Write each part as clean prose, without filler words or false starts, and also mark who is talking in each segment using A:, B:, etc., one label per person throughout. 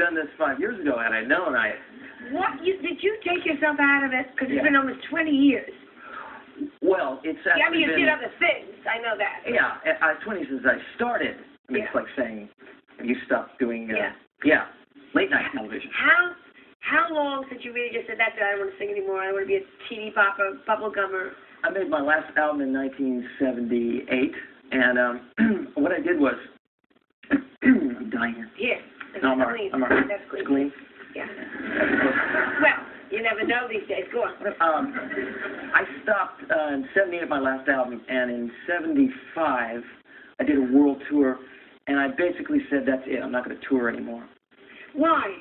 A: done this 5 years ago had I known.
B: Did you take yourself out of it? Because it's been almost 20 years.
A: Well, it's actually
B: I mean, you did other things. I know that.
A: Yeah, 20 since I started. I mean, it's like saying you stopped doing late night television.
B: How long since you really just said that's it? I don't want to sing anymore. I want to be a teeny bopper, bubblegummer.
A: I made my last album in 1978, and what I did was I'm dying here.
B: Here.
A: No, I'm all right.
B: That's clean.
A: Clean?
B: Yeah. Well, you never know these days. Go on.
A: I stopped in 78, my last album, and in 75, I did a world tour, and I basically said, that's it, I'm not going to tour anymore.
B: Why?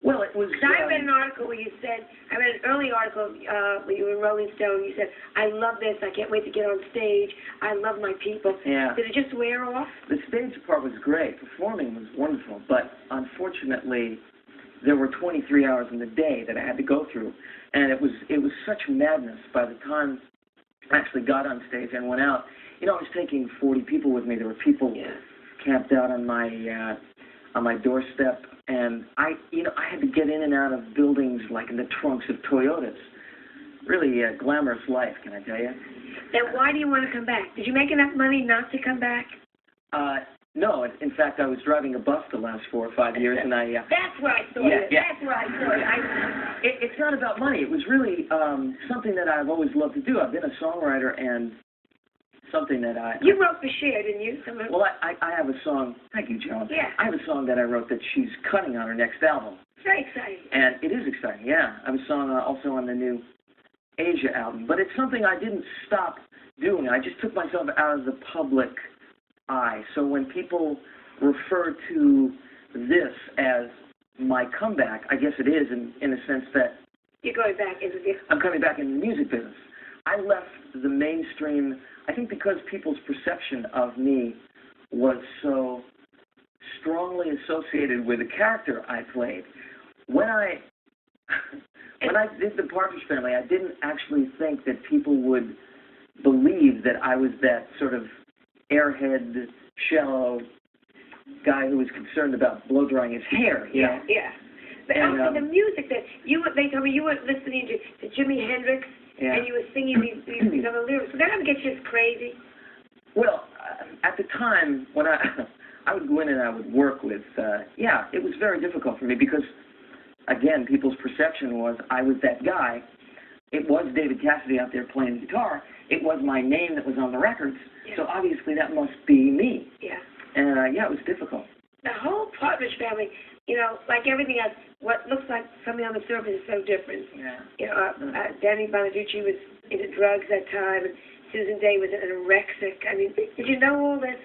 A: Well, it was...
B: I read an article where you said, I read an early article where you were in Rolling Stone, you said, I love this, I can't wait to get on stage, I love my people.
A: Yeah.
B: Did it just wear off?
A: The stage part was great, performing was wonderful, but unfortunately, there were 23 hours in the day that I had to go through, and it was such madness by the time I actually got on stage and went out. You know, I was taking 40 people with me. There were people camped out on my doorstep, and I had to get in and out of buildings like in the trunks of Toyotas. Really a glamorous life, can I tell you?
B: Then why do you want to come back? Did you make enough money not to come back?
A: No. In fact, I was driving a bus the last 4 or 5 years, and
B: That's where I saw it. That's where I saw it.
A: It's not about money. It was really something that I've always loved to do. I've been a songwriter, and something that
B: You wrote for Cher, didn't you?
A: Well, I have a song. Thank you, Joan.
B: Yeah.
A: I have a song that I wrote that she's cutting on her next album.
B: Very exciting.
A: And it is exciting, yeah. I have a song also on the new Asia album. But it's something I didn't stop doing. I just took myself out of the public eye. So when people refer to this as my comeback, I guess it is in a sense that...
B: You're going back into the...
A: I'm coming back into the music business. I left the mainstream, I think because people's perception of me was so strongly associated with the character I played. When I did the Partridge Family, I didn't actually think that people would believe that I was that sort of airhead, shallow guy who was concerned about blow-drying his hair. You know?
B: Yeah. But also the music that they told me you were listening to Jimi Hendrix, and you were singing these other lyrics. So that would get you crazy.
A: Well, at the time when I would go in and I would work with, it was very difficult for me because, again, people's perception was I was that guy. It was David Cassidy out there playing the guitar. It was my name that was on the records. Yeah. So obviously that must be me.
B: Yeah.
A: And it was difficult.
B: The whole Partridge Family, you know, like everything else, what looks like something on the surface is so different.
A: Yeah.
B: You know, Danny Bonaducci was into drugs that time, and Susan Day was an anorexic. I mean, did you know all this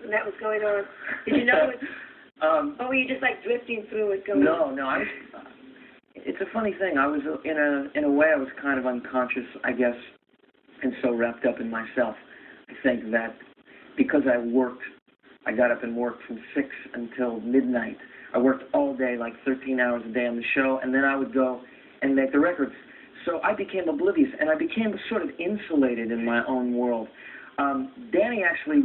B: when that was going on? Did you know it? Or were you just like drifting through it going on?
A: No. It's a funny thing. I was in a way I was kind of unconscious, I guess, and so wrapped up in myself. I think that because I got up and worked from 6 until midnight. I worked all day, like 13 hours a day on the show, and then I would go and make the records. So I became oblivious, and I became sort of insulated in my own world. Danny actually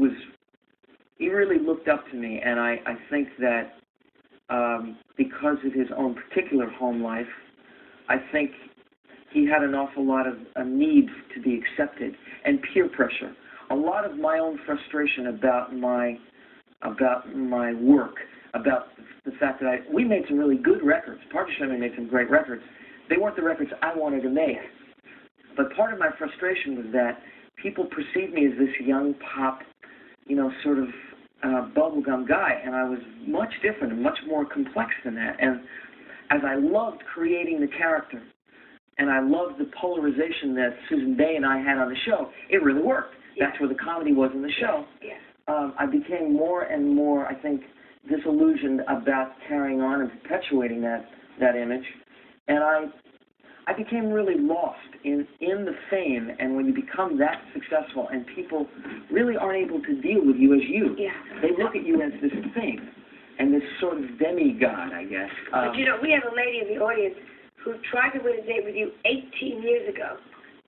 A: he really looked up to me, and I think that because of his own particular home life, I think he had an awful lot of a need to be accepted, and peer pressure. A lot of my own frustration about my work, about the fact that we made some really good records. Partridge Family made some great records. They weren't the records I wanted to make. But part of my frustration was that people perceived me as this young pop, sort of bubblegum guy, and I was much different and much more complex than that. And as I loved creating the character, and I loved the polarization that Susan Day and I had on the show, it really worked. That's where the comedy was in the show.
B: Yeah.
A: I became more and more, I think, disillusioned about carrying on and perpetuating that image, and I became really lost in the fame. And when you become that successful and people really aren't able to deal with you as you, they look at you as this thing and this sort of demigod, I guess.
B: But we have a lady in the audience who tried to win a date with you 18 years ago.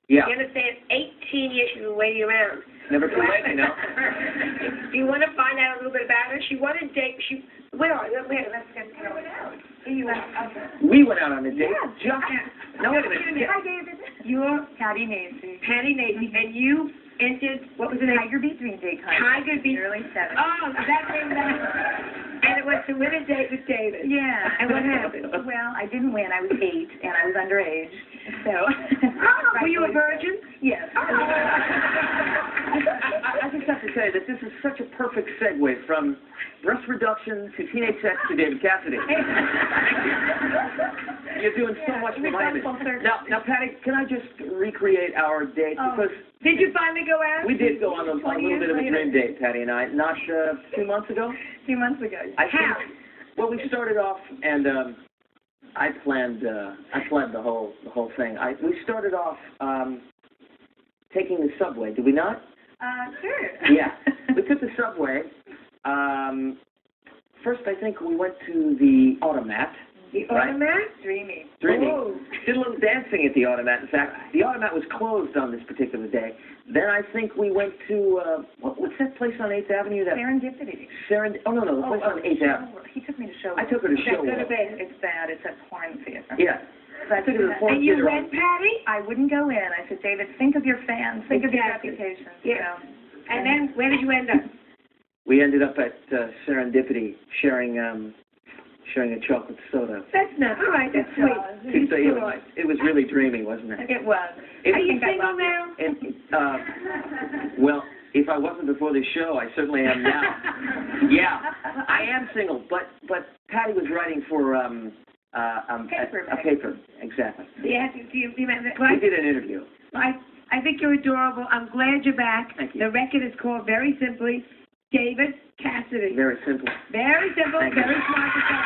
A: Yeah.
B: You understand? 18 years she's been waiting around.
A: Never too late,
B: Do you want to find out a little bit about her? She won a date. Where are you? Where? Let's get out. You went out.
A: We went out on a date.
B: Yeah.
A: No, wait a minute.
B: Hi, David. You're
C: Patty Nacy.
B: Patty Nacy, and you entered, what was the name?
C: Tiger Beat Dream Date contest.
B: Tiger Beat.
C: Early 70s.
B: Oh, that name, and it was to win a date with David.
C: Yeah.
B: And what happened?
C: Well, I didn't win. I was 8, and I was underage. So.
B: Were you a virgin?
C: Yes.
A: I just have to say that this is such a perfect segue from breast reduction to teenage sex to David Cassidy. You're doing so much for my image. Now, Patty, can I just recreate our date? Because
B: did you finally go out?
A: we did go on a little bit of a dream date, Patty and I, not 2 months ago?
C: 2 months ago.
B: How?
A: Well, we started off, and I planned the whole thing. We started off taking the subway. Did we not?
C: Sure.
A: Yeah, we took the subway. First, I think we went to the Automat.
B: The Automat?
C: Dreamy.
B: Oh.
A: Did a little dancing at the Automat. In fact, the Automat was closed on this particular day. Then I think we went to, what's that place on 8th Avenue?
C: Serendipity.
A: Oh, no, the place on 8th Avenue.
C: He took me to show.
A: I took her to show.
C: It's bad. It's a porn theater.
A: Yeah. So I took her to the porn
B: and you
A: theater.
B: went, Patty?
C: I wouldn't go in. I said, David, think of your fans. Think of your
B: Exactly.
C: reputation.
B: Yeah.
C: So,
B: And then, where did you end up?
A: We ended up at Serendipity sharing a chocolate soda.
B: That's not, all right, that's sweet.
A: So it was really dreamy, wasn't it?
C: it was.
B: Are you single now?
A: Well, if I wasn't before the show, I certainly am now. Yeah, I am single, but Patty was writing for a paper, exactly.
B: Yeah,
A: We did an interview.
B: I think you're adorable. I'm glad you're back.
A: Thank you.
B: The record is called, very simply, David Cassidy.
A: Very simple.
B: Very simple,
A: Thank you.
B: very smart to say.